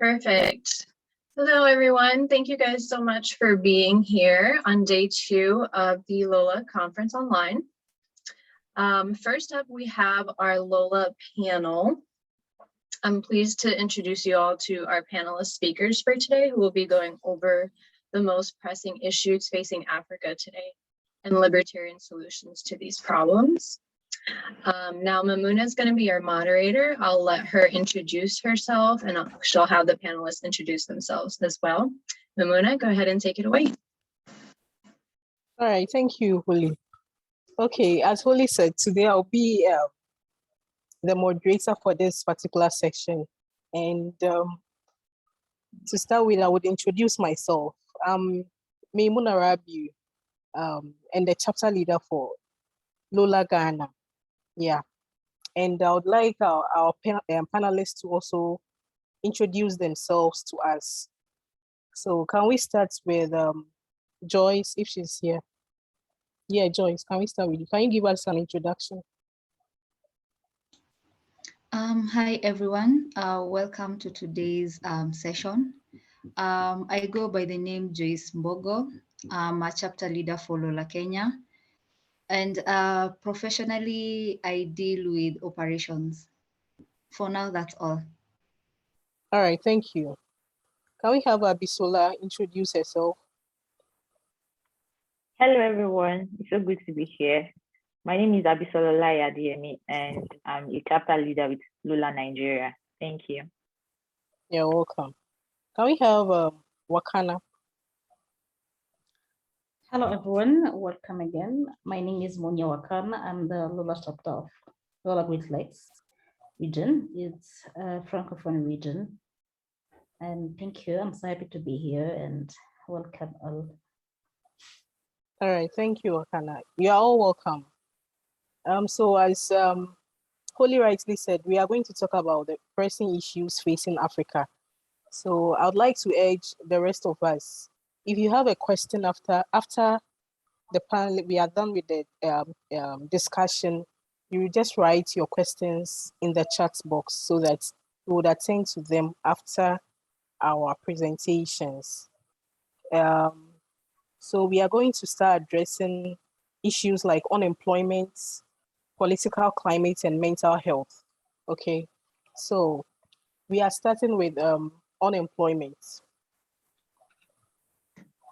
Perfect. Hello, everyone. Thank you guys so much for being here on day 2 of the LOLA conference online. First up, we have our LOLA panel. I'm pleased to introduce you all to our panelist speakers for today, who will be going over the most pressing issues facing Africa today and libertarian solutions to these problems. Now Memuna is going to be our moderator. I'll let her introduce herself and she'll have the panelists introduce themselves as well. Memuna, go ahead and take it away. All right, thank you, Holly. Okay, as Holly said, today I'll be the moderator for this particular section. And to start with, I would introduce myself. I'm Memuna Rabiu, and the chapter leader for LOLA Ghana. Yeah, and I would like our panelists to also introduce themselves to us. So can we start with Joyce, if she's here? Yeah, Joyce, can we start with you? Can you give us an introduction? Hi, everyone. Welcome to today's session. I go by the name Joyce Mbogo. I'm a chapter leader for LOLA Kenya. And professionally, I deal with operations. For now, that's all. All right, thank you. Can we have Abisola introduce herself? Hello, everyone. It's so good to be here. My name is Abisola Olaiya, Adeyemi, and I'm a chapter leader with LOLA Nigeria. Thank you. You're welcome. Can we have Wakana? Hello, everyone. Welcome again. My name is Monia-LOLA. I'm the LOLA chapter of LOLA Great Lakes region. It's a Francophone region. And thank you. I'm so happy to be here and welcome all. All right, thank you, Wakana. You are all welcome. So as Holly rightly said, we are going to talk about the pressing issues facing Africa. So I would like to urge the rest of us, if you have a question after the panel, we are done with the discussion, you just write your questions in the chat box so that we would attend to them after our presentations. So we are going to start addressing issues like unemployment, political climate, and mental health. Okay, so we are starting with unemployment.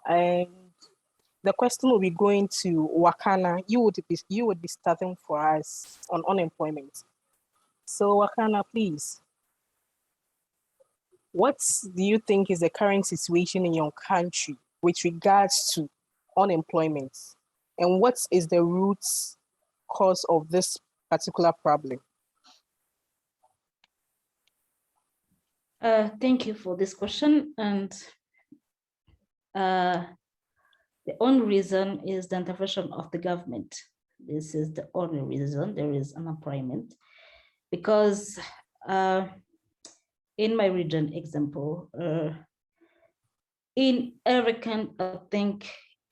And the question will be going to Wakana. You would be starting for us on unemployment. So Wakana, please. What do you think is the current situation in your country with regards to unemployment? And what is the root cause of this particular problem? Thank you for this question. And the only reason is the intervention of the government. This is the only reason there is unemployment. Because in my region example, in every kind of thing,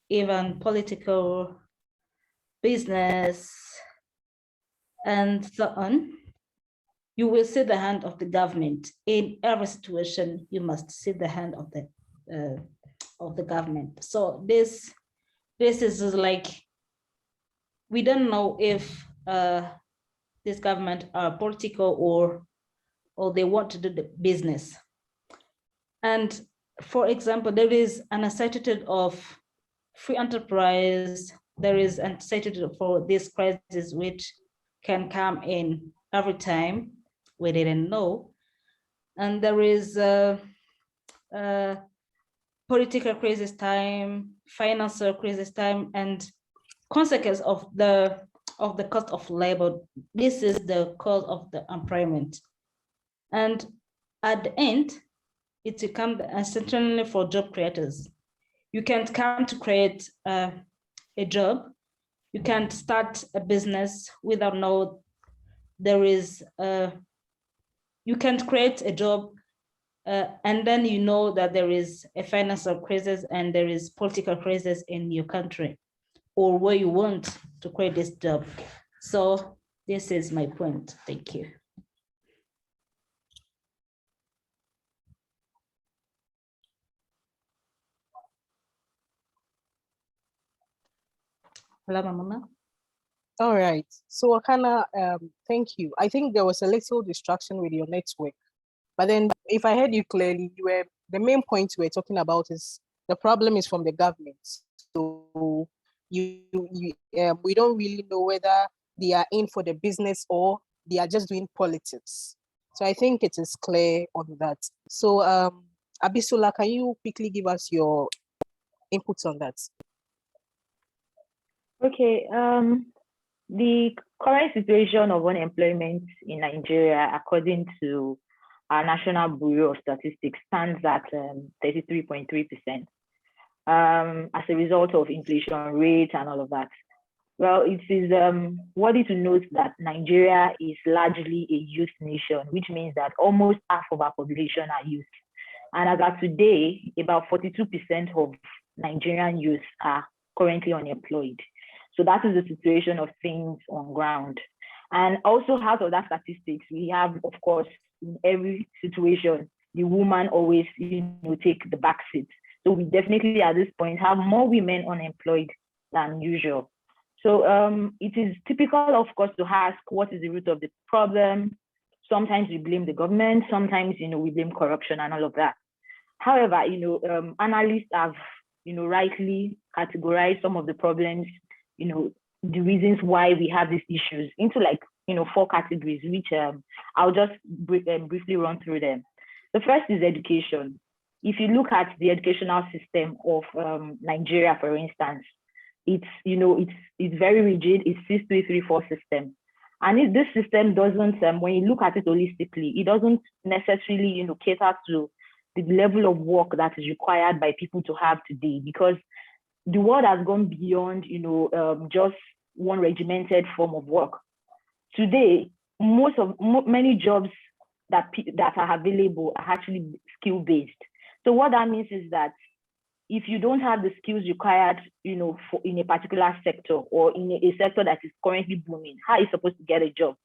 even political, business, and so on, you will see the hand of the government. In every situation, you must see the hand of the government. So this is like, we don't know if this government are political or they want to do the business. And for example, there is an uncertainty of free enterprise. There is uncertainty for this crisis, which can come in every time we didn't know. And there is political crisis time, financial crisis time, and consequence of the cost of labor. This is the cause of the unemployment. And at the end, it becomes essentially for job creators. You can't come to create a job. You can't start a business without know there is, you can't create a job and then you know that there is a financial crisis and there is political crisis in your country or where you want to create this job. So this is my point. Thank you. Hello, Memuna. All right. So Wakana, thank you. I think there was a little distraction with your network, but then if I heard you clearly, the main point you were talking about is the problem is from the government. So we don't really know whether they are in for the business or they are just doing politics. So I think it is clear on that. So Abisola, can you quickly give us your inputs on that? Okay. The current situation of unemployment in Nigeria, according to our National Bureau of Statistics, stands at 33.3%, as a result of inflation rate and all of that. Well, it is worthy to note that Nigeria is largely a youth nation, which means that almost half of our population are youth. And as of today, about 42% of Nigerian youth are currently unemployed. So that is the situation of things on ground. And also out of that statistics, we have, of course, in every situation, the woman always, take the back seat. So we definitely at this point have more women unemployed than usual. So it is typical, of course, to ask what is the root of the problem. Sometimes we blame the government, sometimes, we blame corruption and all of that. However, analysts have, rightly categorized some of the problems, the reasons why we have these issues into 4 categories, which I'll just briefly run through them. The first is education. If you look at the educational system of Nigeria, for instance, it's very rigid. It's 6334 system. And this system doesn't, when you look at it holistically, it doesn't necessarily, cater to the level of work that is required by people to have today, because the world has gone beyond, just one regimented form of work. Today, many jobs that are available are actually skill-based. So what that means is that if you don't have the skills required, in a particular sector or in a sector that is currently booming, how are you supposed to get a job?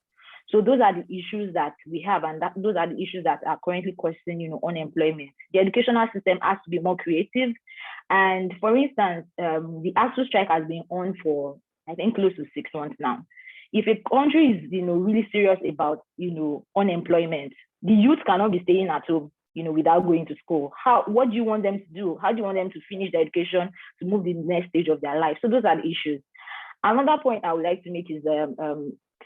So those are the issues that we have, and those are the issues that are currently causing, unemployment. The educational system has to be more creative. And for instance, the ASU strike has been on for, I think, close to 6 months now. If a country is, really serious about, unemployment, the youth cannot be staying at home, without going to school. What do you want them to do? How do you want them to finish their education to move to the next stage of their life? So those are the issues. Another point I would like to make is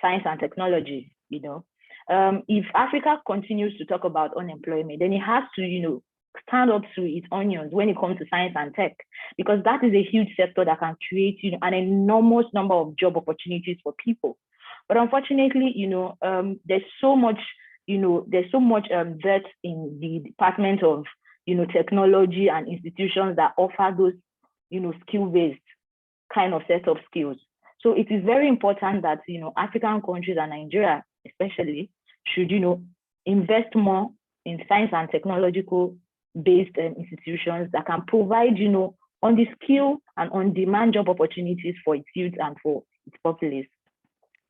science and technology. If Africa continues to talk about unemployment, then it has to, stand up to its onions when it comes to science and tech, because that is a huge sector that can create, an enormous number of job opportunities for people. But unfortunately, there's so much depth in the department of, technology and institutions that offer those, skill-based kind of set of skills. So it is very important that, African countries and Nigeria especially should, invest more in science and technological based institutions that can provide, on the skill and on demand job opportunities for its youth and for its populace.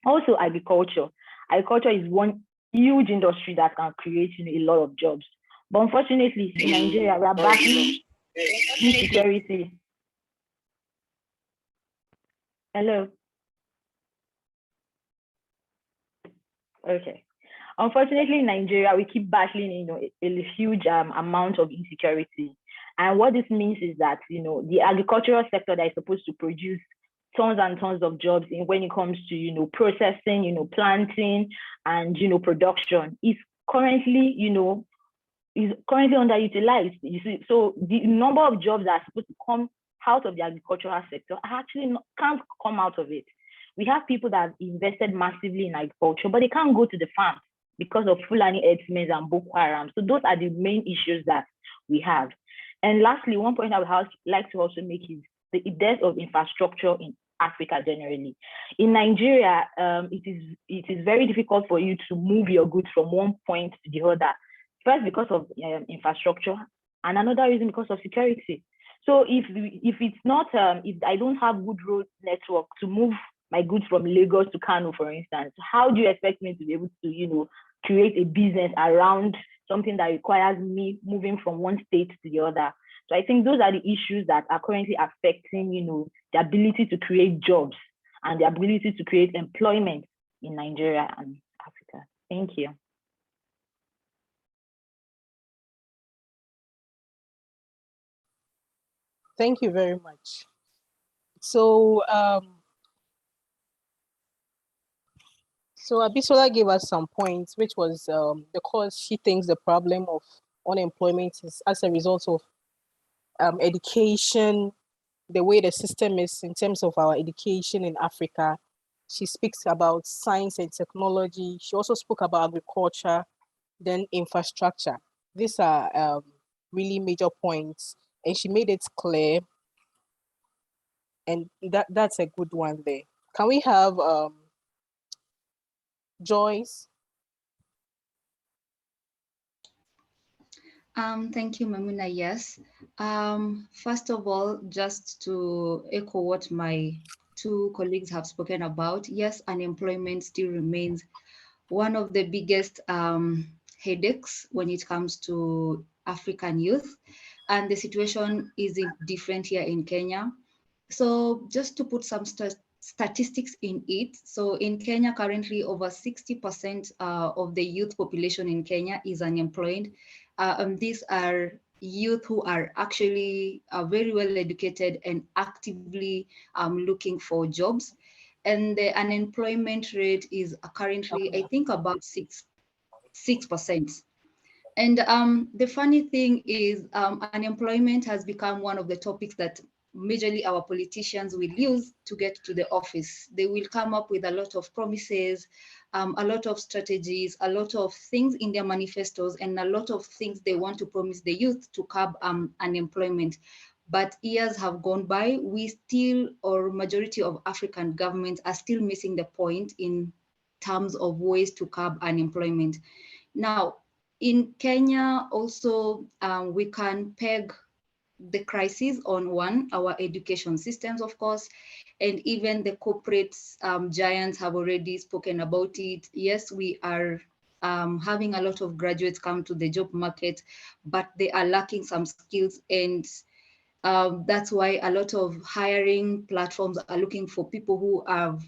Also agriculture. Agriculture is one huge industry that can create, a lot of jobs. But unfortunately, in Nigeria, we are battling insecurity. Hello. Okay. Unfortunately, in Nigeria, we keep battling, a huge amount of insecurity. And what this means is that, the agricultural sector that is supposed to produce tons and tons of jobs when it comes to, processing, planting and, production is currently, underutilized. You see, so the number of jobs that are supposed to come out of the agricultural sector actually can't come out of it. We have people that have invested massively in agriculture, but they can't go to the farm because of Fulani herdsmen and Boko Haram. So those are the main issues that we have. And lastly, one point I would like to also make is the dearth of infrastructure in Africa generally. In Nigeria, it is very difficult for you to move your goods from one point to the other. First, because of infrastructure, and another reason because of security. So if it's not, if I don't have good road network to move my goods from Lagos to Kano, for instance, how do you expect me to be able to, create a business around something that requires me moving from one state to the other? So I think those are the issues that are currently affecting, the the ability to create jobs and the ability to create employment in Nigeria and Africa. Thank you. Thank you very much. So, Abisola gave us some points, which was the cause she thinks the problem of unemployment is as a result of education, the way the system is in terms of our education in Africa. She speaks about science and technology. She also spoke about agriculture, then infrastructure. These are really major points, and she made it clear, and that's a good one there. Can we have Joyce? Thank you, Memuna. Yes. First of all, just to echo what my two colleagues have spoken about, yes, unemployment still remains one of the biggest headaches when it comes to African youth, and the situation isn't different here in Kenya. So just to put some statistics in it, so in Kenya currently over 60% of the youth population in Kenya is unemployed. These are youth who are actually very well educated and actively looking for jobs. And the unemployment rate is currently, I think, about 6%. And the funny thing is unemployment has become one of the topics that majorly our politicians will use to get to the office. They will come up with a lot of promises, a lot of strategies, a lot of things in their manifestos, and a lot of things they want to promise the youth to curb unemployment. But years have gone by, we still, or majority of African governments are still missing the point in terms of ways to curb unemployment. Now, in Kenya also, we can peg the crisis on one, our education systems, of course, and even the corporate giants have already spoken about it. Yes, we are having a lot of graduates come to the job market, but they are lacking some skills, and that's why a lot of hiring platforms are looking for people who are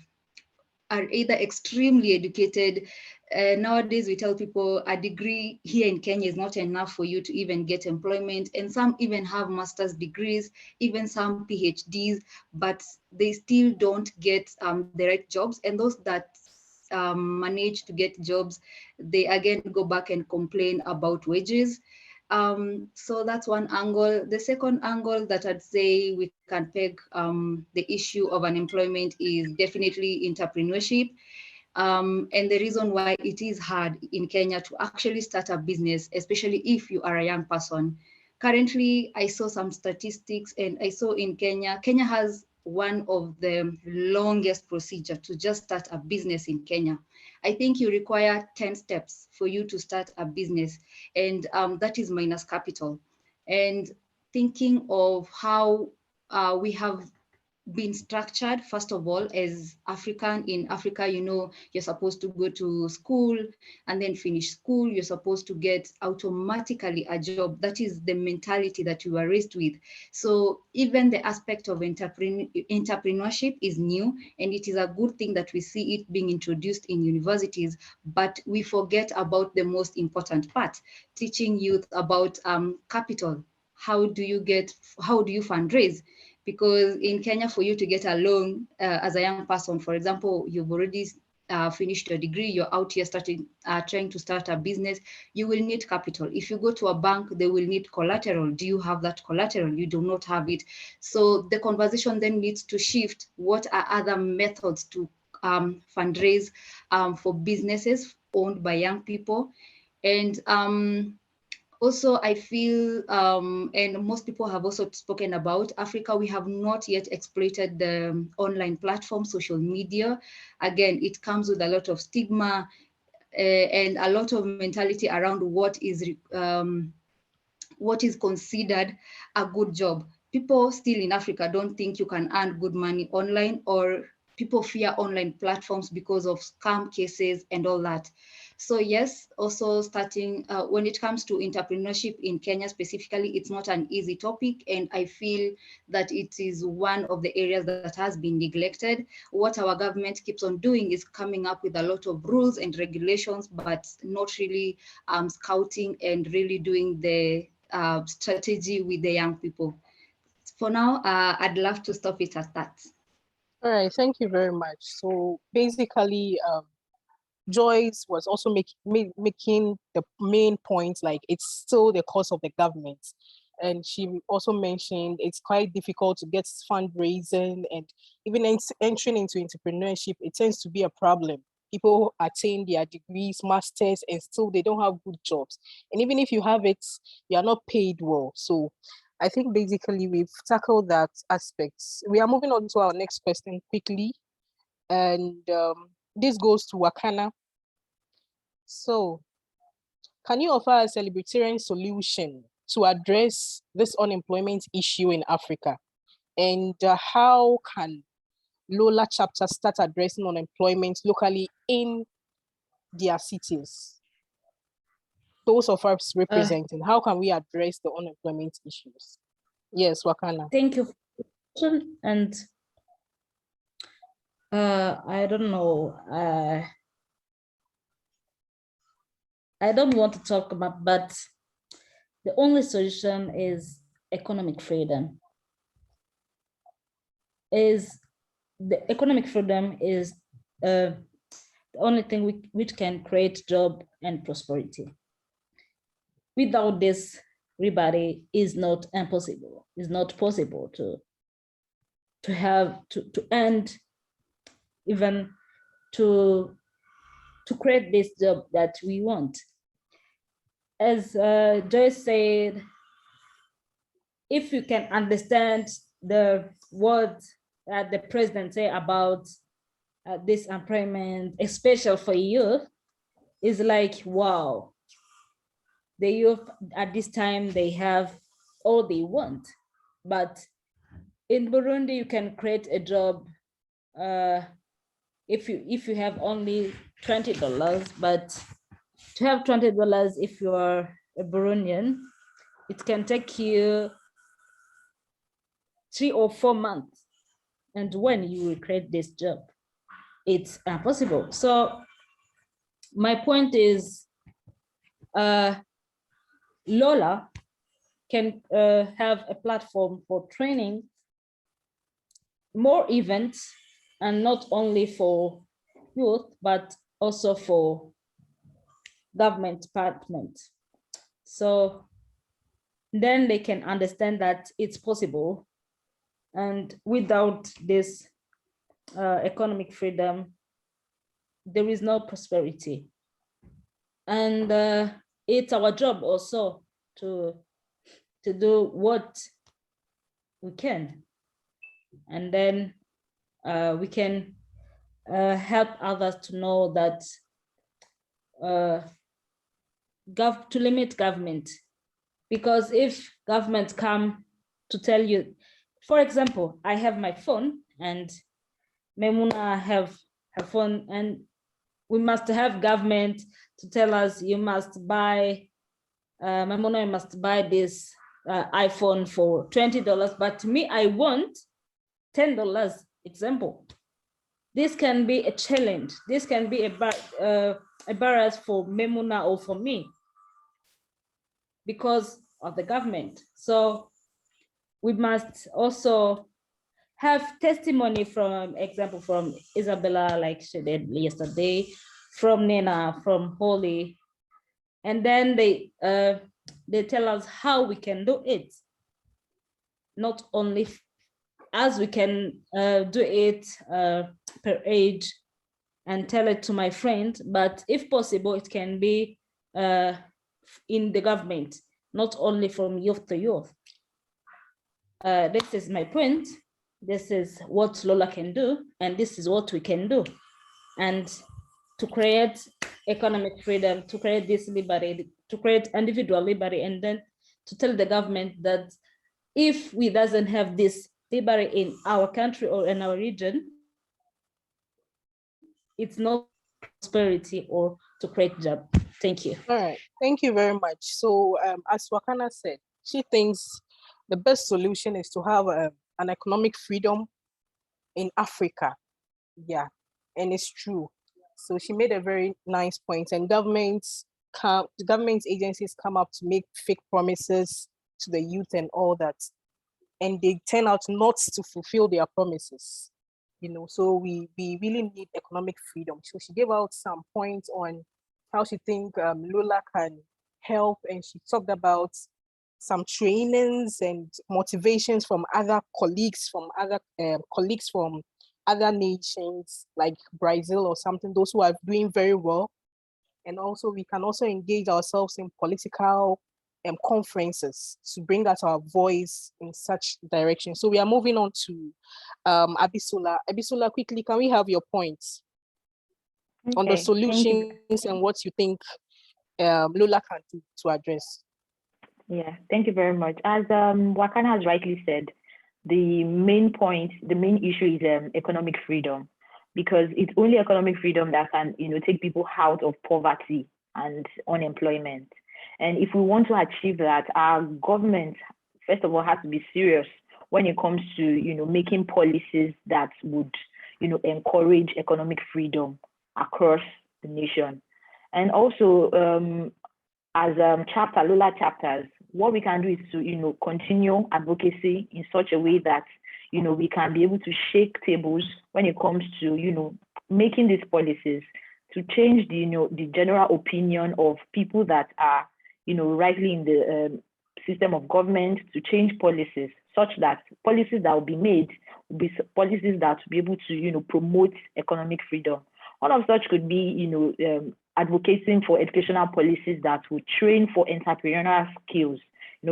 either extremely educated. Nowadays, we tell people a degree here in Kenya is not enough for you to even get employment. And some even have master's degrees, even some PhDs, but they still don't get the right jobs. And those that manage to get jobs, they again go back and complain about wages. So that's one angle. The second angle that I'd say we can peg the issue of unemployment is definitely entrepreneurship. And the reason why it is hard in Kenya to actually start a business, especially if you are a young person. Currently, I saw some statistics, and I saw in Kenya has one of the longest procedure to just start a business in Kenya. I think you require 10 steps for you to start a business, and that is minus capital. And thinking of how we have been structured, first of all, as in Africa, you know, you're supposed to go to school and then finish school. You're supposed to get automatically a job. That is the mentality that you were raised with. So even the aspect of entrepreneurship is new, and it is a good thing that we see it being introduced in universities, but we forget about the most important part, teaching youth about capital. How do you fundraise? Because in Kenya, for you to get a loan as a young person, for example, you've already finished your degree, you're out here trying to start a business, you will need capital. If you go to a bank, they will need collateral. Do you have that collateral? You do not have it. So the conversation then needs to shift. What are other methods to fundraise for businesses owned by young people? And also, I feel, and most people have also spoken about Africa, we have not yet exploited the online platform, social media. Again, it comes with a lot of stigma and a lot of mentality around what is considered a good job. People still in Africa don't think you can earn good money online, or people fear online platforms because of scam cases and all that. So yes, also starting when it comes to entrepreneurship in Kenya specifically, it's not an easy topic, and I feel that it is one of the areas that has been neglected. What our government keeps on doing is coming up with a lot of rules and regulations, but not really scouting and really doing the strategy with the young people. For now, I'd love to stop it at that. All right, thank you very much. So basically, Joyce was also making the main point, like it's still the cost of the government. And she also mentioned it's quite difficult to get fundraising, and even entering into entrepreneurship, it tends to be a problem. People attain their degrees, masters, and still they don't have good jobs. And even if you have it, you are not paid well. So I think basically we've tackled that aspect. We are moving on to our next question quickly. And this goes to Wakana. So, can you offer us a libertarian solution to address this unemployment issue in Africa? And how can LOLA chapter start addressing unemployment locally in their cities? Those of us representing, how can we address the unemployment issues? Yes, Wakana. Thank you for the question. And I don't know. I don't want to talk about, but the only solution is economic freedom. The economic freedom is the only thing which can create job and prosperity. Without this, everybody is not impossible. It's not possible to end, even to create this job that we want. As Joyce said, if you can understand the words that the president say about this employment, especially for youth, is like, wow, the youth at this time, they have all they want. But in Burundi, you can create a job if you have only $20, but to have $20 if you are a Burundian, it can take you 3 or 4 months. And when you will create this job, it's impossible. So my point is, LOLA can have a platform for training, more events, and not only for youth, but also for government departments. So then they can understand that it's possible. And without this economic freedom, there is no prosperity. And it's our job also to do what we can. And then we can help others to know that to limit government. Because if governments come to tell you, for example, I have my phone and Memuna have her phone, and we must have government to tell us you must buy, Memuna, you must buy this iPhone for $20, but me, I want $10, example. This can be a challenge. This can be a barrier for Memuna or for me because of the government. So we must also have testimony from, example, from Isabella, like she did yesterday, from Nina, from Holly, and then they tell us how we can do it. Not only as we can do it per age and tell it to my friend, but if possible, it can be in the government, not only from youth to youth. This is my point. This is what LOLA can do, and this is what we can do. And to create economic freedom, to create this liberty, to create individual liberty, and then to tell the government that if we doesn't have this liberty in our country or in our region, it's not prosperity or to create job. Thank you. All right, thank you very much. So as Wakana said, she thinks the best solution is to have an economic freedom in Africa. Yeah, and it's true. So she made a very nice point, and the government agencies come up to make fake promises to the youth and all that, and they turn out not to fulfill their promises. So we really need economic freedom. So she gave out some points on how she think LOLA can help, and she talked about some trainings and motivations from other colleagues from other nations like Brazil or something, those who are doing very well. And also we can also engage ourselves in political conferences to bring out our voice in such direction. So we are moving on to Abisola. Abisola, quickly, can we have your points on the solutions and what you think LOLA can do to address? Yeah, thank you very much. As Wakana has rightly said, the main issue is economic freedom, because it's only economic freedom that can, take people out of poverty and unemployment. And if we want to achieve that, our government, first of all, has to be serious when it comes to, making policies that would, encourage economic freedom across the nation. And also, as LOLA chapters, what we can do is to, continue advocacy in such a way that, we can be able to shake tables when it comes to, making these policies to change the general opinion of people that are, rightly in the system of government, to change policies such that policies that will be made will be policies that will be able to, promote economic freedom. One of such could be, advocating for educational policies that would train for entrepreneurial skills,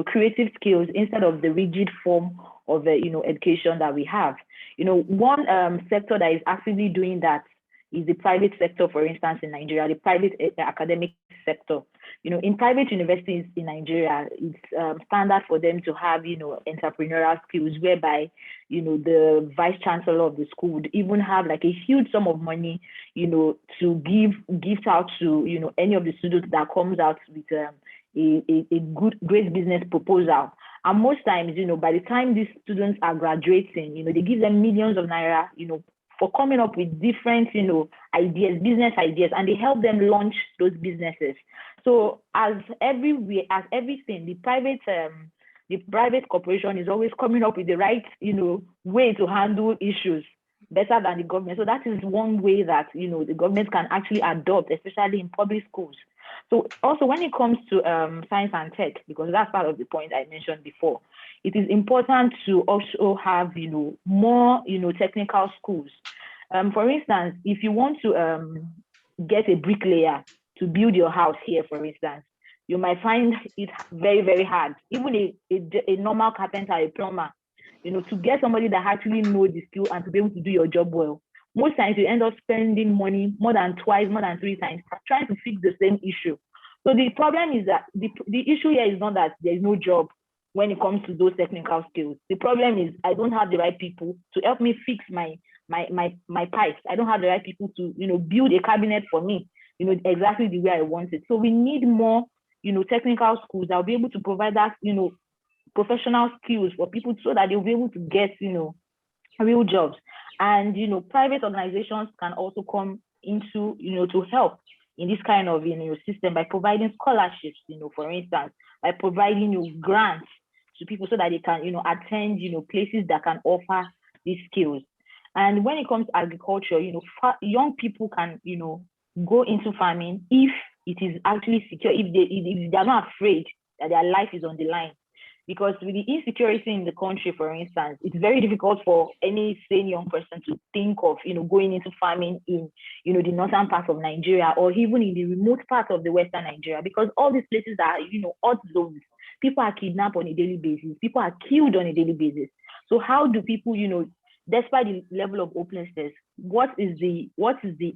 creative skills, instead of the rigid form of, education that we have. One sector that is actively doing that is the private sector, for instance, in Nigeria, the private academic sector. In private universities in Nigeria, it's standard for them to have, entrepreneurial skills, whereby, the vice chancellor of the school would even have like a huge sum of money, to give out to, any of the students that comes out with a great business proposal. And most times, by the time these students are graduating, they give them millions of naira, for coming up with different, ideas, business ideas, and they help them launch those businesses. So as everything, the private corporation is always coming up with the right, way to handle issues better than the government. So that is one way that, the government can actually adopt, especially in public schools. So also when it comes to science and tech, because that's part of the point I mentioned before, it is important to also have, more, technical schools. For instance, if you want to get a bricklayer to build your house here, for instance, you might find it very, very hard. Even a normal carpenter, a plumber, to get somebody that actually knows the skill and to be able to do your job well. Most times you end up spending money more than twice, more than 3 times, trying to fix the same issue. So the problem is that the issue here is not that there is no job when it comes to those technical skills. The problem is I don't have the right people to help me fix my pipes. I don't have the right people to, build a cabinet for me, exactly the way I want it. So we need more, technical schools that will be able to provide that, professional skills for people so that they'll be able to get, real jobs. And, private organizations can also come into, to help in this kind of, system by providing scholarships, for instance, by providing, grants to people so that they can, attend, places that can offer these skills. And when it comes to agriculture, young people can, go into farming if it is actually secure, if they're not afraid that their life is on the line. Because with the insecurity in the country, for instance, it's very difficult for any sane young person to think of, going into farming in, the northern part of Nigeria, or even in the remote part of the western Nigeria, because all these places are, hot zones. People are kidnapped on a daily basis. People are killed on a daily basis. So how do people, despite the level of hopelessness, what is the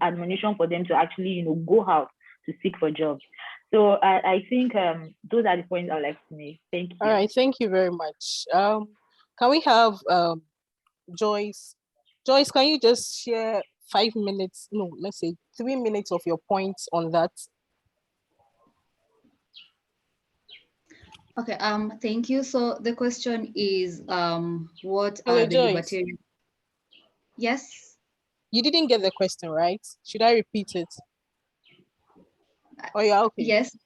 admonition for them to actually, go out to seek for jobs? So I think those are the points I'd like to make. Thank you. All right, thank you very much. Can we have Joyce? Joyce, can you just share 5 minutes, no, let's say 3 minutes of your points on that. Okay, thank you. So the question is, what Hello, are the Joyce. libertarian? Yes. You didn't get the question, right? Should I repeat it? Oh, yeah, okay. Yes.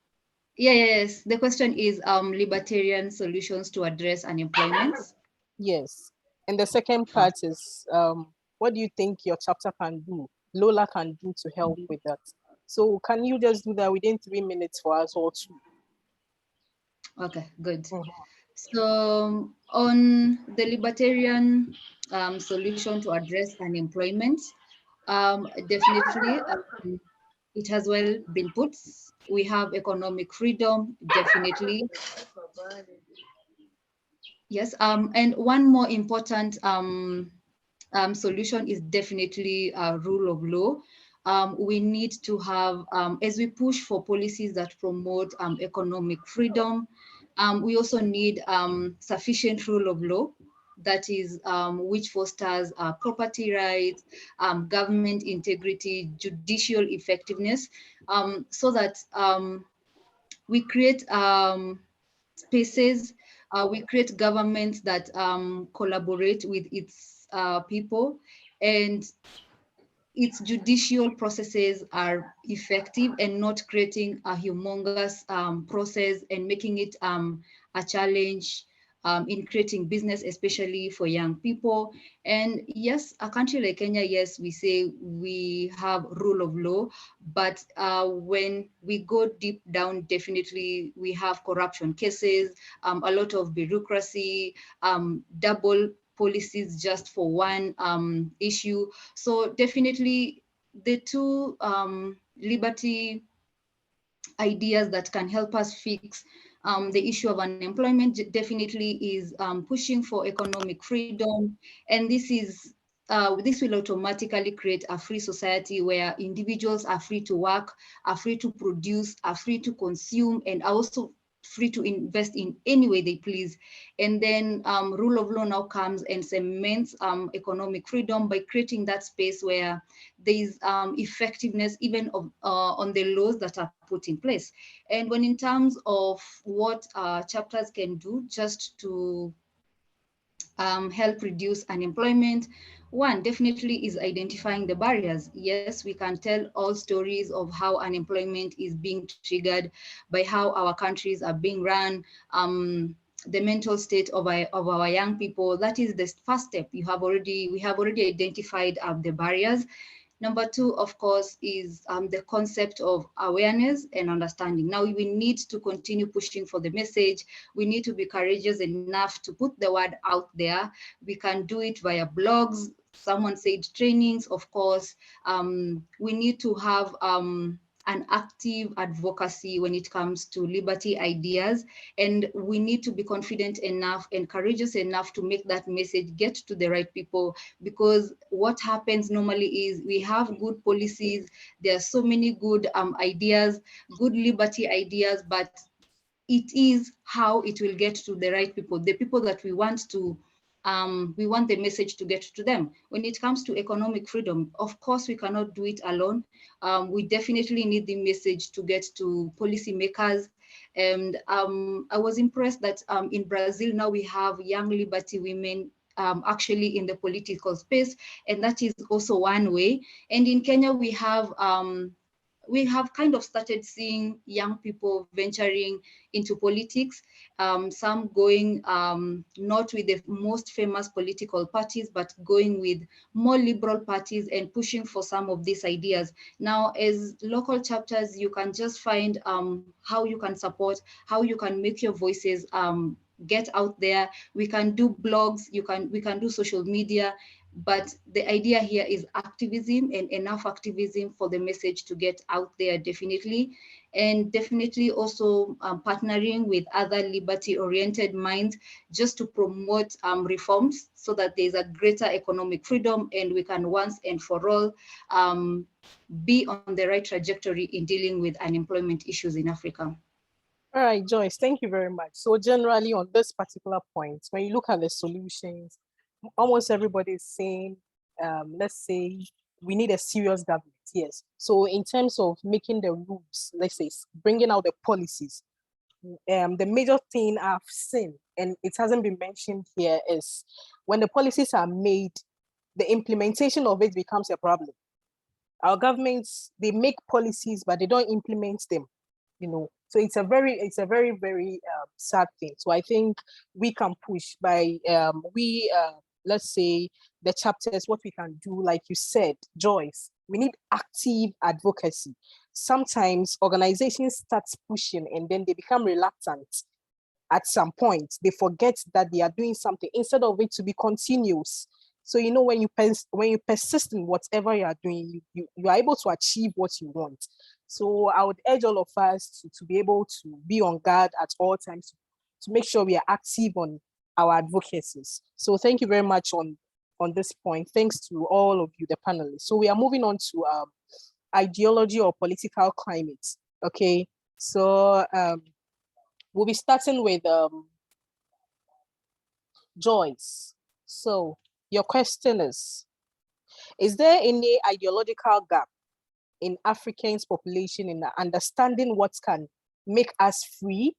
Yes. The question is, libertarian solutions to address unemployment. Yes. And the second part is, what do you think your chapter can do, LOLA can do to help with that? So can you just do that within 3 minutes for us all too? Okay, good. So on the libertarian solution to address unemployment, definitely it has well been put. We have economic freedom, definitely. Yes, and one more important solution is definitely rule of law. We need to have, as we push for policies that promote economic freedom, we also need sufficient rule of law, that is, which fosters property rights, government integrity, judicial effectiveness, so that we create spaces, we create governments that collaborate with its people, and its judicial processes are effective and not creating a humongous process and making it a challenge in creating business, especially for young people. And yes, a country like Kenya, yes, we say we have rule of law, but when we go deep down, definitely we have corruption cases, a lot of bureaucracy, double policies just for one issue. So definitely the two liberty ideas that can help us fix the issue of unemployment definitely is pushing for economic freedom. And this will automatically create a free society where individuals are free to work, are free to produce, are free to consume, and are also free to invest in any way they please. And then rule of law now comes and cements economic freedom by creating that space where there is effectiveness even of, on the laws that are put in place. And when in terms of what chapters can do just to help reduce unemployment, one definitely is identifying the barriers. Yes, we can tell all stories of how unemployment is being triggered by how our countries are being run, the mental state of our young people. That is the first step. We have already identified the barriers. Number two, of course, is the concept of awareness and understanding. Now we need to continue pushing for the message. We need to be courageous enough to put the word out there. We can do it via blogs. Someone said trainings, of course. We need to have an active advocacy when it comes to liberty ideas. And we need to be confident enough and courageous enough to make that message get to the right people. Because what happens normally is we have good policies, there are so many good ideas, good liberty ideas, but it is how it will get to the right people, the people that we want the message to get to them. When it comes to economic freedom, of course, we cannot do it alone. We definitely need the message to get to policymakers. And I was impressed that in Brazil now we have young liberty women actually in the political space, and that is also one way. And in Kenya, we have kind of started seeing young people venturing into politics, some going not with the most famous political parties, but going with more liberal parties and pushing for some of these ideas. Now, as local chapters, you can just find how you can support, how you can make your voices get out there. We can do blogs, we can do social media, but the idea here is activism, and enough activism for the message to get out there, definitely. And definitely also partnering with other liberty-oriented minds just to promote reforms so that there's a greater economic freedom and we can once and for all be on the right trajectory in dealing with unemployment issues in Africa. All right, Joyce, thank you very much. So generally on this particular point, when you look at the solutions, almost everybody is saying, let's say, we need a serious government, yes. So in terms of making the rules, let's say bringing out the policies, the major thing I've seen, and it hasn't been mentioned here, is when the policies are made, the implementation of it becomes a problem. Our governments, they make policies, but they don't implement them, you know. So it's a very, very sad thing. So I think we can push by, let's say, the chapters, what we can do, like you said, Joyce, we need active advocacy. Sometimes organizations start pushing and then they become reluctant at some point. They forget that they are doing something instead of it to be continuous. So, you know, when you persist in whatever you are doing, you are able to achieve what you want. So I would urge all of us to be able to be on guard at all times, to make sure we are active on our advocacies. So thank you very much on this point. Thanks to all of you, the panelists. So we are moving on to ideology or political climate. Okay, so we'll be starting with Joyce. So your question is there any ideological gap in Africans' population in understanding what can make us free?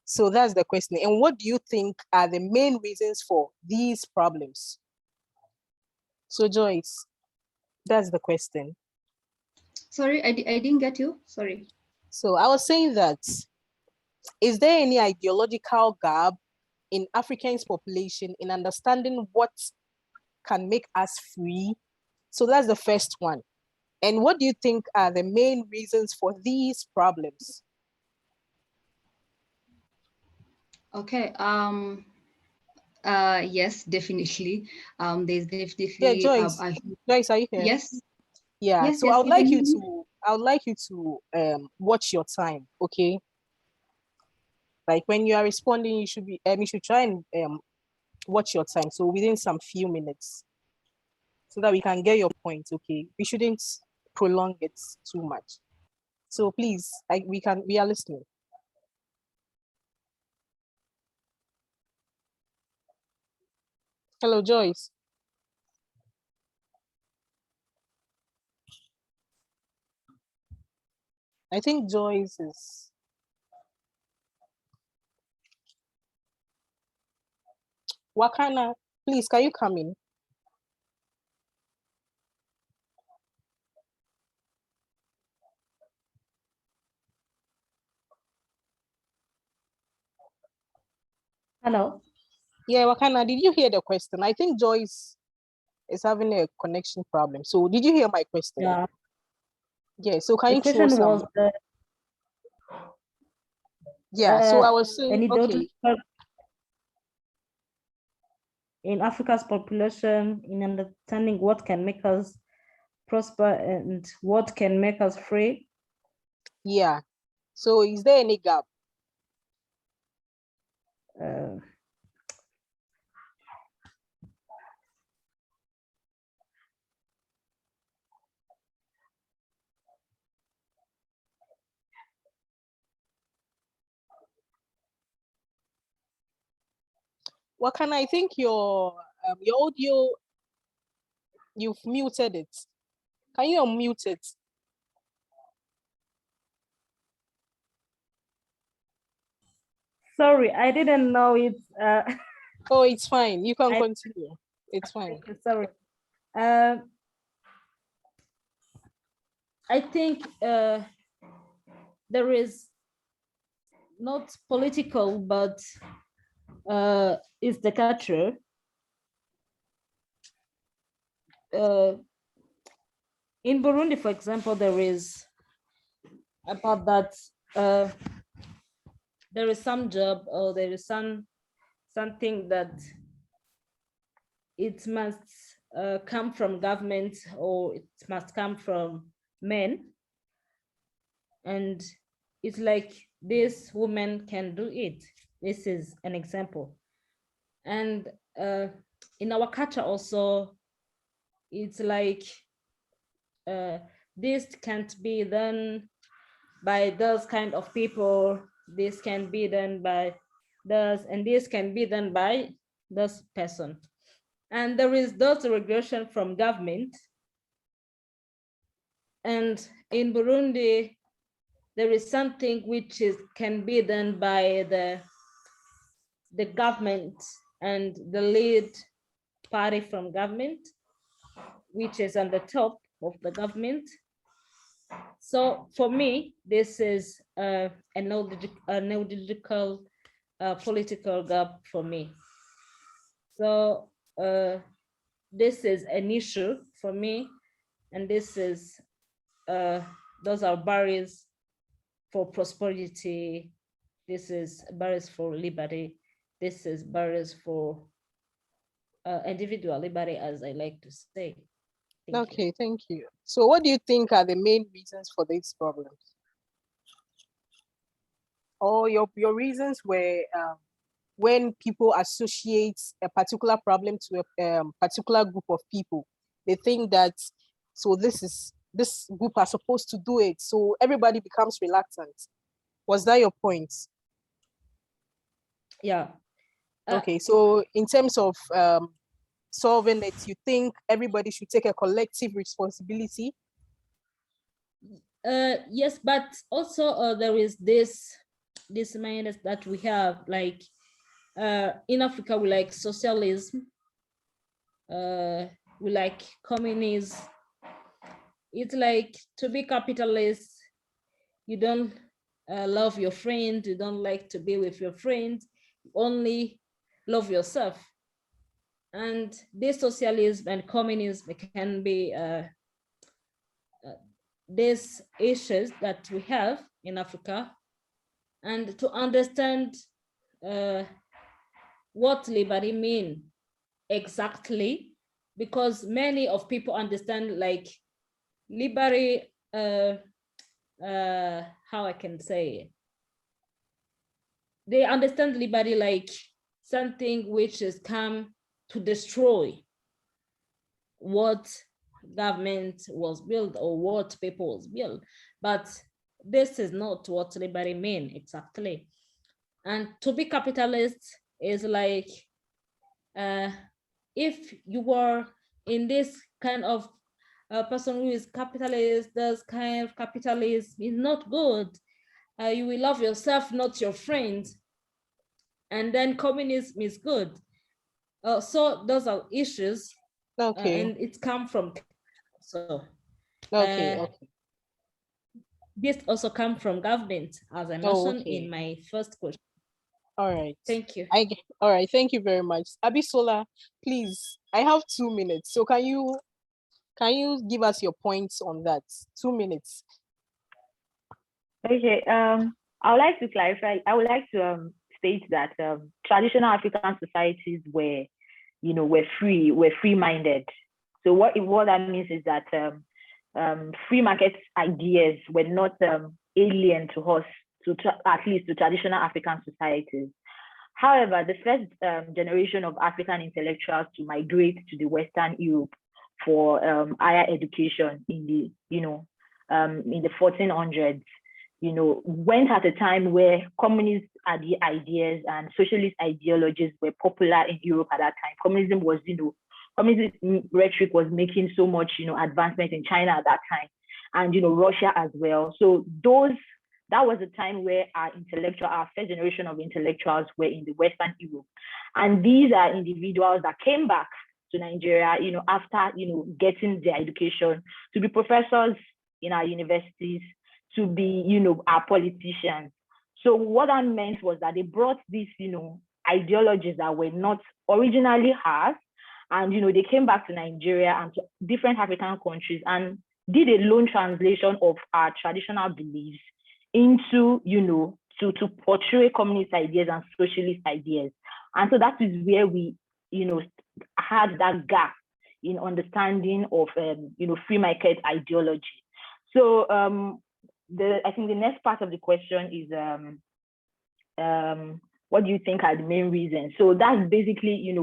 So that's the question. And what do you think are the main reasons for these problems? So Joyce, that's the question. Sorry, I didn't get you. Sorry. So I was saying that, is there any ideological gap in Africans' population in understanding what can make us free? So that's the first one. And what do you think are the main reasons for these problems? Okay. Yes, definitely. There's definitely. Yeah, Joyce. Joyce, are you here? Yes. Yeah. Yes, so yes, I would like you to watch your time, okay? Like when you are responding, you should try and watch your time. So within some few minutes, so that we can get your point, okay? We shouldn't prolong it too much. So please, we are listening. Hello, Joyce. I think Joyce is. Wakana, please, can you come in? Hello. Yeah, Wakana, did you hear the question? I think Joyce is having a connection problem. So did you hear my question? Yeah. Yeah, so can The you question throw was some? Yeah, so I was saying, anecdotal okay. In Africa's population, in understanding what can make us prosper and what can make us free. Yeah. So is there any gap? Wakana, I think your audio, you've muted it. Can you unmute it? Sorry, I didn't know it's. Oh, it's fine. You can continue. It's fine. Sorry. I think there is not political, but it's the culture. In Burundi, for example, there is about that there is some job or there is something that it must come from government or it must come from men, and it's like this woman can do it. This is an example. And in our culture also, it's like this can't be done by those kind of people, this can be done by those, and this can be done by this person. And there is those regression from government And in Burundi, there is something which can be done by the government and the lead party from government, which is on the top of the government. So for me, this is a neurological political gap for me. So this is an issue for me, and this is those are barriers for prosperity. This is barriers for liberty. This is barriers for individual liberty, as I like to say. Thank you. So what do you think are the main reasons for these problems? Or your reasons were when people associate a particular problem to a particular group of people, they think that, so this group are supposed to do it, so everybody becomes reluctant. Was that your point? Yeah. Okay, so in terms of solving it, you think everybody should take a collective responsibility? Yes, but also there is this mindset that we have, like in Africa, we like socialism, we like communism. It's like, to be capitalist, you don't love your friend, you don't like to be with your friend, you only love yourself. And this socialism and communism can be these issues that we have in Africa, and to understand what liberty mean exactly, because many of people understand like liberty, how I can say, they understand liberty like something which is come to destroy what government was built or what people was built. But this is not what liberty mean exactly. And to be capitalist is like, if you were in this kind of person who is capitalist, this kind of capitalism is not good. You will love yourself, not your friend. And then communism is good. So those are issues. And it's come from, so. Okay. This also come from government, as I mentioned in my first question. All right. Thank you. All right. Thank you very much. Abisola, please, I have 2 minutes. So can you give us your points on that? 2 minutes. Okay. I would like to clarify. I would like to state that traditional African societies were free-minded. So what that means is that free market ideas were not alien to us, at least to traditional African societies. However, the first generation of African intellectuals to migrate to the Western Europe for higher education in the 1400s, went at a time where communist ideas and socialist ideologies were popular in Europe at that time. Communism rhetoric was making so much, advancement in China at that time, and Russia as well. So that was a time where our first generation of intellectuals were in the Western Europe, and these are individuals that came back to Nigeria, after getting their education, to be professors in our universities, to be our politicians. So what that meant was that they brought these ideologies that were not originally ours, and they came back to Nigeria and to different African countries and did a loan translation of our traditional beliefs into to portray communist ideas and socialist ideas. And so that is where we had that gap in understanding of free market ideology. So I think the next part of the question is what do you think are the main reasons? So that's basically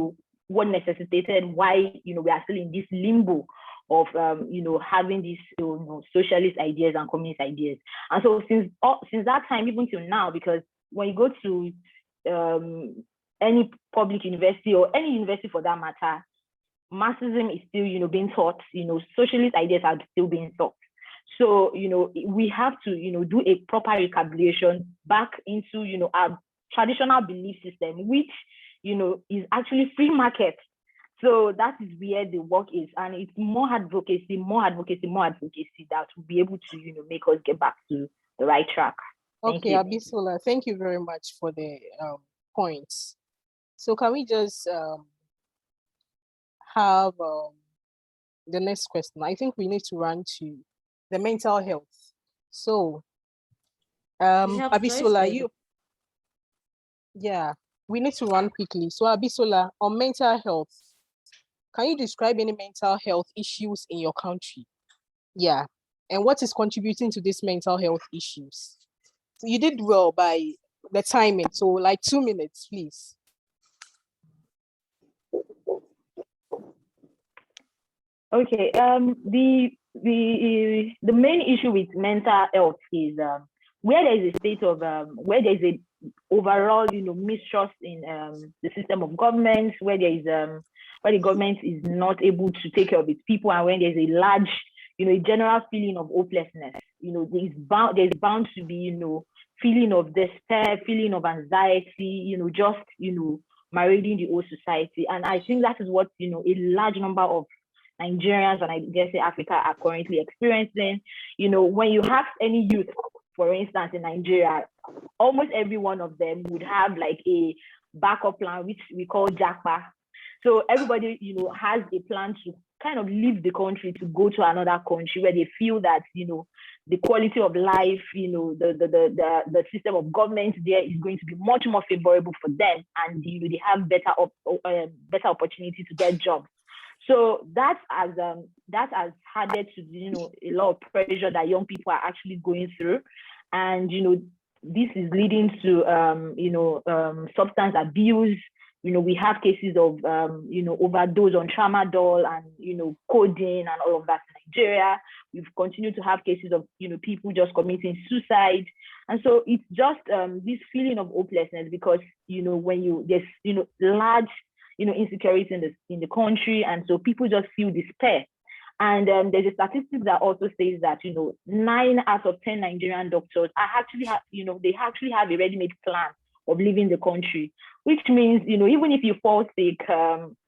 what necessitated why we are still in this limbo of having these socialist ideas and communist ideas. And so since that time, even till now, because when you go to any public university or any university for that matter, Marxism is still being taught. Socialist ideas are still being taught. So, we have to, do a proper recalibration back into, our traditional belief system, which, is actually free market. So that is where the work is. And it's more advocacy that will be able to, make us get back to the right track. Okay, Abisola, thank you very much for the points. So can we just have the next question? I think we need to run to the mental health. So Abisola, we need to run quickly. So Abisola, on mental health, can you describe any mental health issues in your country? Yeah, and what is contributing to these mental health issues? So you did well by the timing, so like 2 minutes, please. Okay. The main issue with mental health is where there is a state of where there is a overall mistrust in the system of government, where there is where the government is not able to take care of its people, and when there's a large a general feeling of hopelessness. There's bound to be feeling of despair, feeling of anxiety, just marauding the whole society. And I think that is what a large number of Nigerians and I guess Africa are currently experiencing. When you have any youth, for instance, in Nigeria, almost every one of them would have like a backup plan, which we call Jackpa. So everybody, has a plan to kind of leave the country to go to another country where they feel that, the quality of life, the system of government there is going to be much more favorable for them, and they have better opportunity to get jobs. So that has added to a lot of pressure that young people are actually going through, and this is leading to substance abuse. We have cases of overdose on tramadol and codeine and all of that in Nigeria. We've continued to have cases of people just committing suicide, and so it's just this feeling of hopelessness because when there's large insecurity in the country, and so people just feel despair. And there's a statistic that also says that 9 out of 10 Nigerian doctors are actually they actually have a ready-made plan of leaving the country, which means even if you fall sick,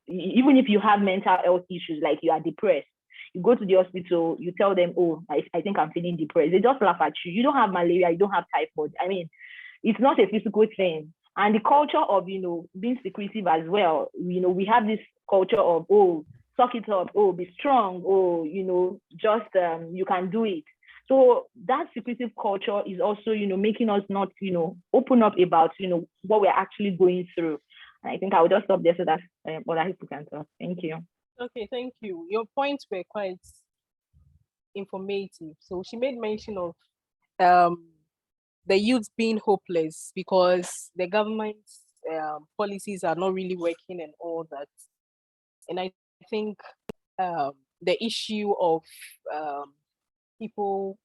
even if you have mental health issues like you are depressed, you go to the hospital, you tell them, oh, I think I'm feeling depressed. They just laugh at you. You don't have malaria, you don't have typhoid. I mean, it's not a physical thing. And the culture of being secretive as well. We have this culture of, oh, suck it up, oh, be strong, oh, just you can do it. So that secretive culture is also making us not open up about what we're actually going through. And I think I will just stop there so that other people can talk. Thank you. Okay, thank you. Your points were quite informative. So she made mention of the youth being hopeless because the government's policies are not really working and all that. And I think the issue of people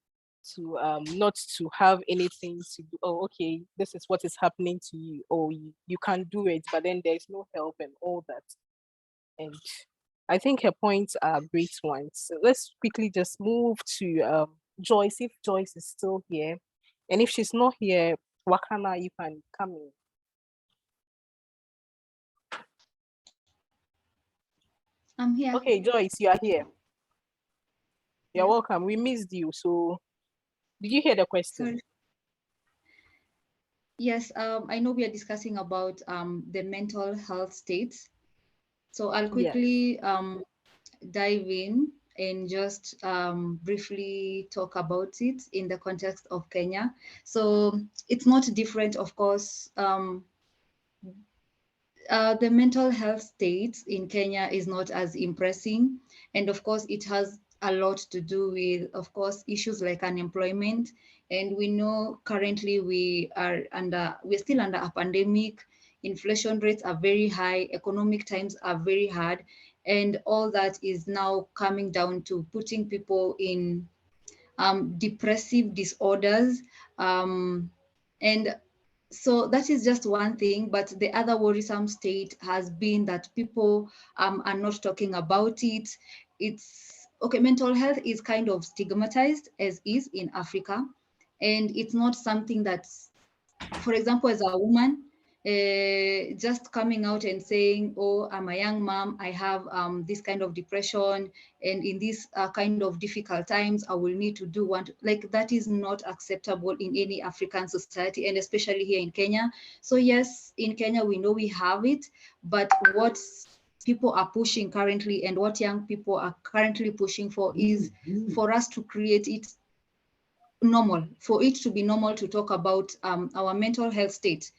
to not to have anything to do, oh, okay, this is what is happening to you, or you can't do it, but then there's no help and all that. And I think her points are great ones. So let's quickly just move to Joyce, if Joyce is still here. And if she's not here, Wakana, you can come in. I'm here. Okay, Joyce, you are here. You're welcome. We missed you. So did you hear the question? Sorry. Yes, I know we are discussing about the mental health states. So I'll quickly dive in and just briefly talk about it in the context of Kenya. So it's not different, of course. The mental health state in Kenya is not as impressive. And of course, it has a lot to do with, of course, issues like unemployment. And we know currently we're still under a pandemic. Inflation rates are very high, economic times are very hard. And all that is now coming down to putting people in depressive disorders. And so that is just one thing, but the other worrisome state has been that people are not talking about it. It's okay, mental health is kind of stigmatized as is in Africa, and it's not something that's, for example, as a woman, just coming out and saying, oh, I'm a young mom, I have this kind of depression, and in this kind of difficult times, I will need to do one, like that is not acceptable in any African society, and especially here in Kenya. So yes, in Kenya, we know we have it, but what people are pushing currently and what young people are currently pushing for is for us to create it normal, for it to be normal to talk about our mental health state,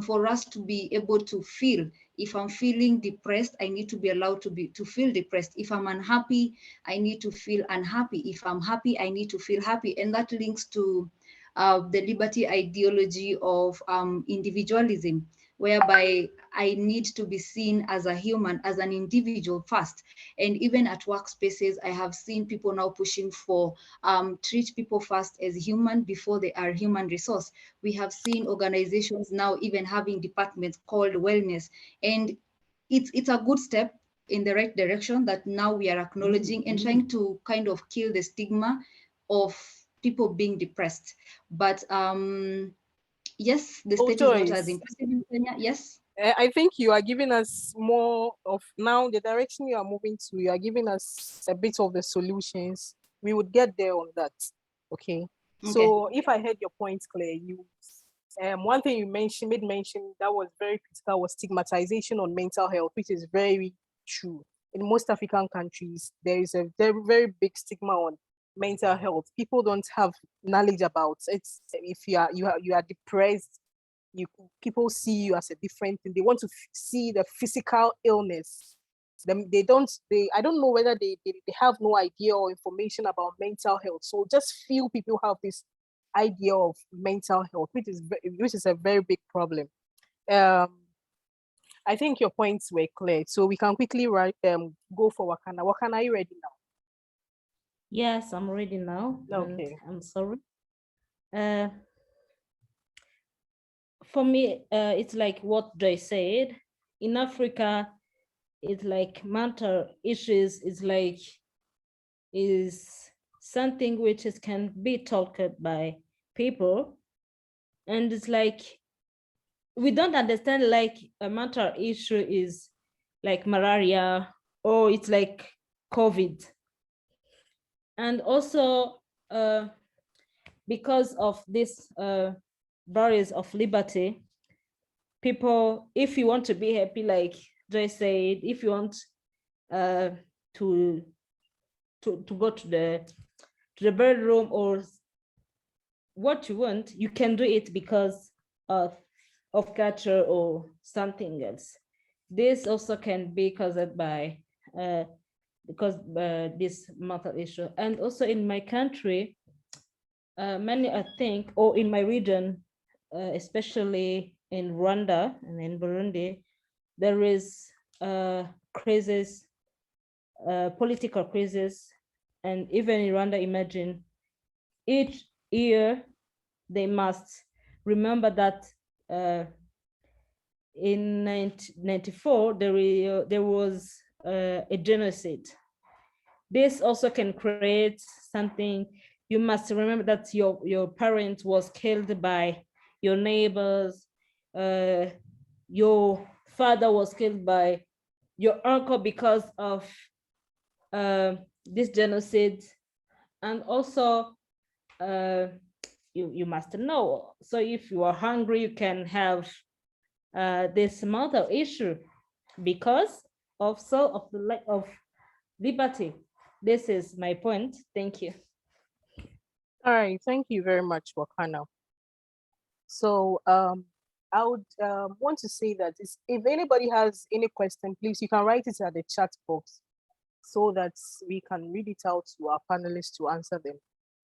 for us to be able to feel. If I'm feeling depressed, I need to be allowed to feel depressed. If I'm unhappy, I need to feel unhappy. If I'm happy, I need to feel happy. And that links to the liberty ideology of individualism, whereby I need to be seen as a human, as an individual first. And even at workspaces, I have seen people now pushing for treat people first as human before they are human resource. We have seen organizations now even having departments called wellness, and it's a good step in the right direction that now we are acknowledging and trying to kind of kill the stigma of people being depressed. But yes, the state is not as Joyce, impressive in Kenya. Yes. I think you are giving us more of now the direction you are moving to. You are giving us a bit of the solutions. We would get there on that. Okay. So if I heard your points clear, you one thing you made mention that was very critical was stigmatization on mental health, which is very true. In most African countries, there is a very, very big stigma on mental health. People don't have knowledge about it. If you are depressed, people see you as a different thing. They want to see the physical illness. I don't know whether they have no idea or information about mental health. So just few people have this idea of mental health, which is a very big problem. I think your points were clear, so we can quickly go for Wakana. Wakana, are you ready now? Yes, I'm ready now. Okay. I'm sorry. For me, it's like what Joyce said. In Africa, it's like mental issues is something which can be talked by people, and it's like we don't understand like a mental issue is like malaria or it's like COVID. And also because of this barriers of liberty, people, if you want to be happy, like Joyce said, if you want to go to the bedroom or what you want, you can do it because of culture or something else. This also can be caused by this mental issue. And also in my country, many, I think, or in my region, especially in Rwanda and in Burundi, there is crisis, political crisis. And even in Rwanda, imagine each year they must remember that in 1994 there was a genocide. This also can create something. You must remember that your parent was killed by your neighbors, your father was killed by your uncle because of this genocide. And also you must know, so if you are hungry, you can have this mental issue because of the lack of liberty. This is my point. Thank you. All right, thank you very much, Wakana. So I would want to say that if anybody has any question, please, you can write it at the chat box so that we can read it out to our panelists to answer them.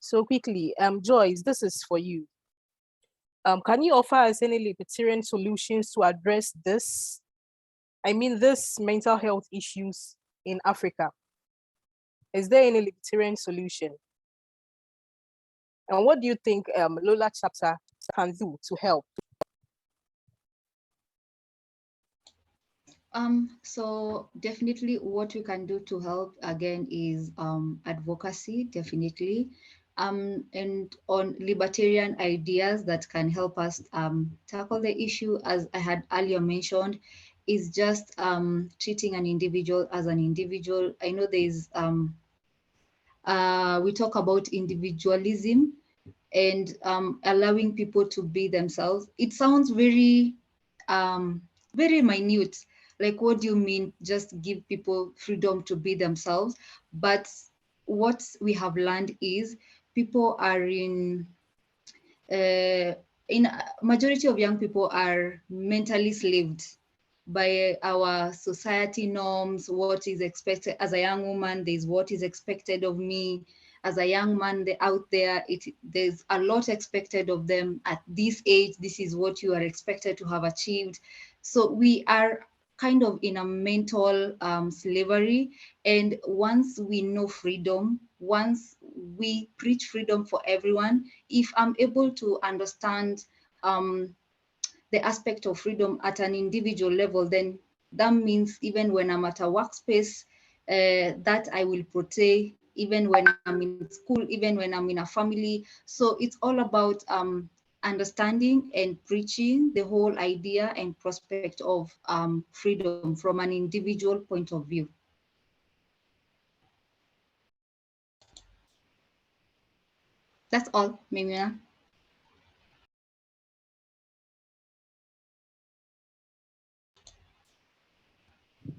So quickly, Joyce, this is for you. Can you offer us any libertarian solutions to address this? I mean, this mental health issues in Africa. Is there any libertarian solution? And what do you think LOLA chapter can do to help? So definitely what we can do to help again is advocacy, definitely. And on libertarian ideas that can help us tackle the issue, as I had earlier mentioned, is just treating an individual as an individual. I know there's we talk about individualism and allowing people to be themselves. It sounds very very minute. Like, what do you mean? Just give people freedom to be themselves. But what we have learned is people are in majority of young people are mentally slaved by our society norms, what is expected as a young woman, there's what is expected of me. As a young man out there, there's a lot expected of them at this age. This is what you are expected to have achieved. So we are kind of in a mental slavery. And once we know freedom, once we preach freedom for everyone, if I'm able to understand the aspect of freedom at an individual level, then that means even when I'm at a workspace, that I will portray, even when I'm in school, even when I'm in a family. So it's all about understanding and preaching the whole idea and prospect of freedom from an individual point of view. That's all, Memuna.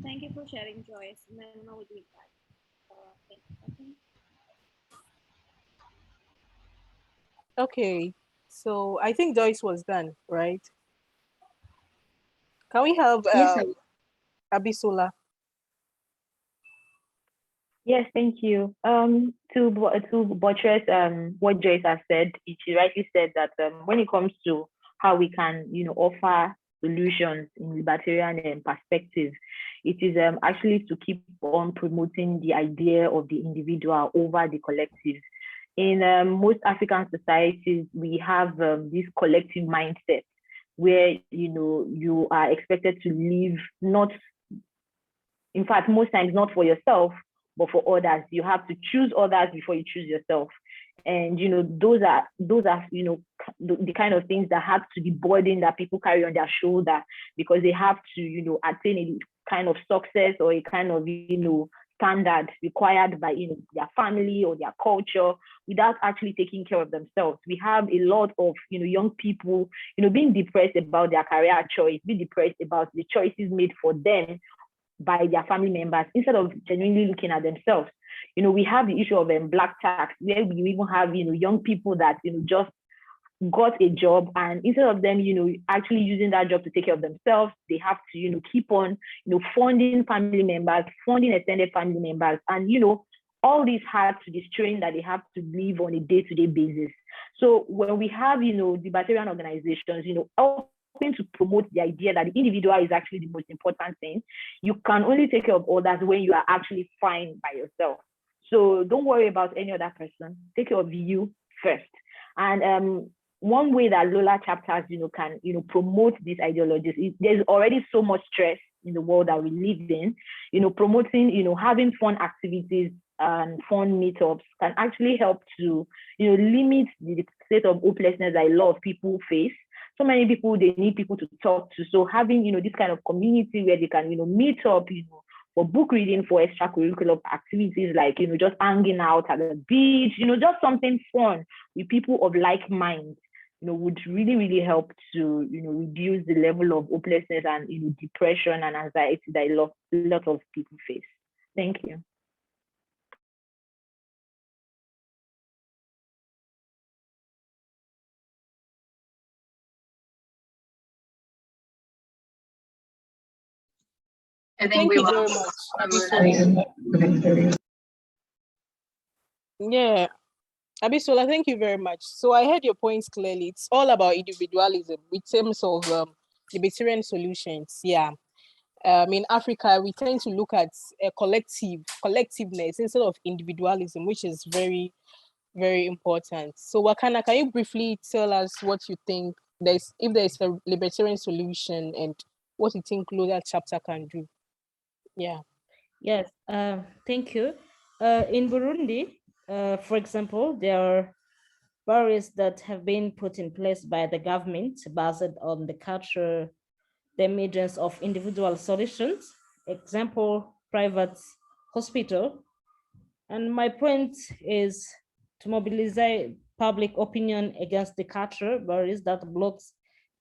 Thank you for sharing, Joyce. Memuna would be back. Okay, so I think Joyce was done, right? Can we have Yes, Abisola? Yes, thank you. To buttress what Joyce has said, she rightly said that when it comes to how we can, offer solutions in libertarian perspective, it is actually to keep on promoting the idea of the individual over the collective. In most African societies, we have this collective mindset where you are expected to live not, in fact, most times not for yourself, but for others. You have to choose others before you choose yourself. And those are the kind of things that have to be burden that people carry on their shoulder, because they have to attain a kind of success or a kind of standard required by their family or their culture, without actually taking care of themselves. We have a lot of young people being depressed about their career choice, being depressed about the choices made for them by their family members, instead of genuinely looking at themselves. We have the issue of black tax, where we even have young people that just got a job, and instead of them actually using that job to take care of themselves, they have to keep on funding family members, funding extended family members, and all this had to the strain that they have to live on a day-to-day basis. So when we have libertarian organizations helping to promote the idea that the individual is actually the most important thing, you can only take care of others when you are actually fine by yourself. So don't worry about any other person. Take care of you first. And one way that LOLA chapters can promote these ideologies is, there's already so much stress in the world that we live in. Promoting having fun activities and fun meetups can actually help to limit the state of hopelessness that a lot of people face. So many people, they need people to talk to. So having this kind of community where they can meet up for book reading, for extracurricular activities, like just hanging out at the beach, just something fun with people of like mind, would really, really help to reduce the level of hopelessness and depression and anxiety that a lot of people face. Thank you. I think Thank we you very lost much, Abisola. Yeah, Abisola, thank you very much. So I heard your points clearly. It's all about individualism in terms of libertarian solutions. Yeah. In Africa, we tend to look at collectiveness instead of individualism, which is very, very important. So Wakana, can you briefly tell us what you think if there's a libertarian solution, and what you think LOLA chapter can do. Yeah. Yes, thank you. In Burundi, for example, there are barriers that have been put in place by the government based on the culture, the emergence of individual solutions, example, private hospital. And my point is to mobilize public opinion against the culture barriers that blocks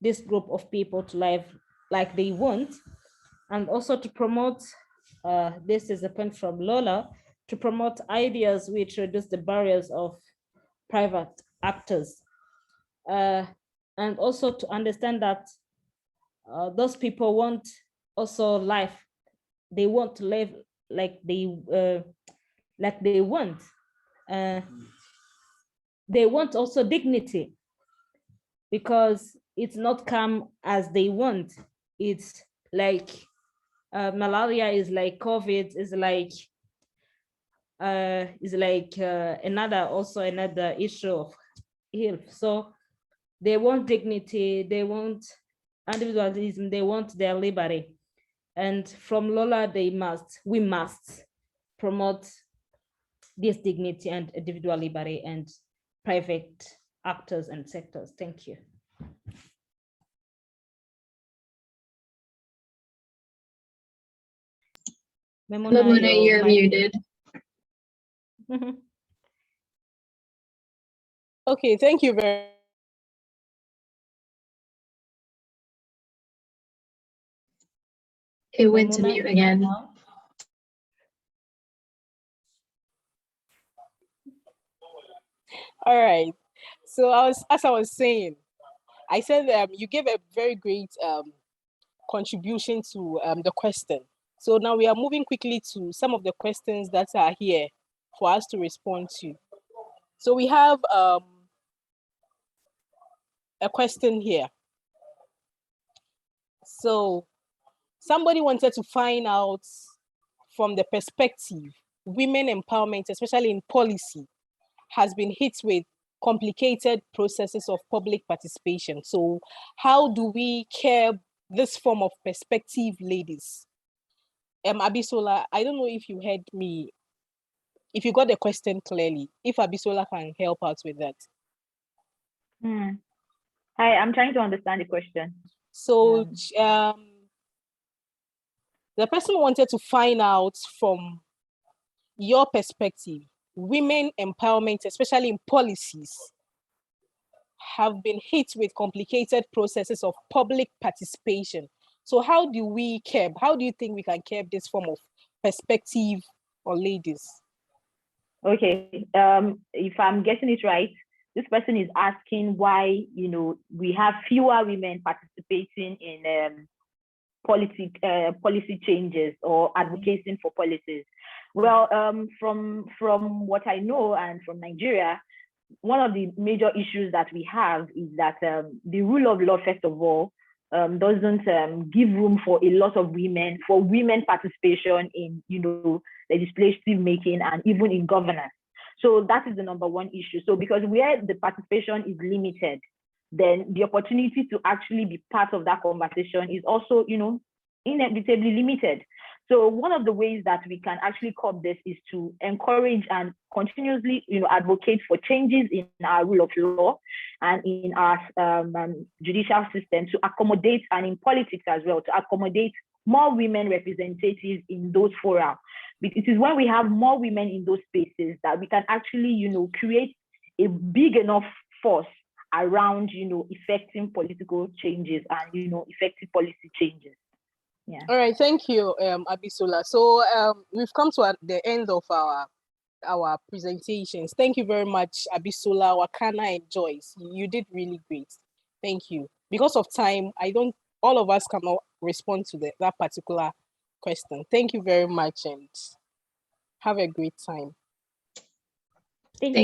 this group of people to live like they want, and also to promote, this is a point from LOLA, to promote ideas which reduce the barriers of private actors. And also to understand that those people want also life. They want to live like they want. They want also dignity, because it's not come as they want. It's like malaria is like COVID, is like another issue of health. So they want dignity, they want individualism, they want their liberty. And from LOLA, we must promote this dignity and individual liberty and private actors and sectors. Thank you. Memuna, you're muted. Okay, thank you very much. It went to mute again. All right. So as I was saying, I said you gave a very great contribution to the question. So now we are moving quickly to some of the questions that are here for us to respond to. So we have a question here. So somebody wanted to find out from the perspective, women empowerment, especially in policy, has been hit with complicated processes of public participation. So how do we curb this form of perspective, ladies? Abisola, I don't know if you heard me, if you got the question clearly, if Abisola can help out with that. Hi, I'm trying to understand the question. So the person wanted to find out from your perspective, women empowerment, especially in policies, have been hit with complicated processes of public participation. So how do we curb? How do you think we can curb this form of perspective on ladies? Okay, if I'm getting it right, this person is asking why, we have fewer women participating in policy changes or advocating for policies. Well, from what I know and from Nigeria, one of the major issues that we have is that the rule of law, first of all, doesn't give room for a lot of women participation in, legislative making and even in governance. So that is the number one issue. So because where the participation is limited, then the opportunity to actually be part of that conversation is also, inevitably limited. So one of the ways that we can actually curb this is to encourage and continuously, advocate for changes in our rule of law and in our judicial system to accommodate, and in politics as well, to accommodate more women representatives in those fora. It is when we have more women in those spaces that we can actually, create a big enough force around, effecting political changes and, effective policy changes. Yeah. All right, thank you, Abisola. So we've come to the end of our presentations. Thank you very much, Abisola, Wakana, and Joyce. You did really great. Thank you. Because of time, all of us cannot respond to that particular question. Thank you very much and have a great time. Thank you.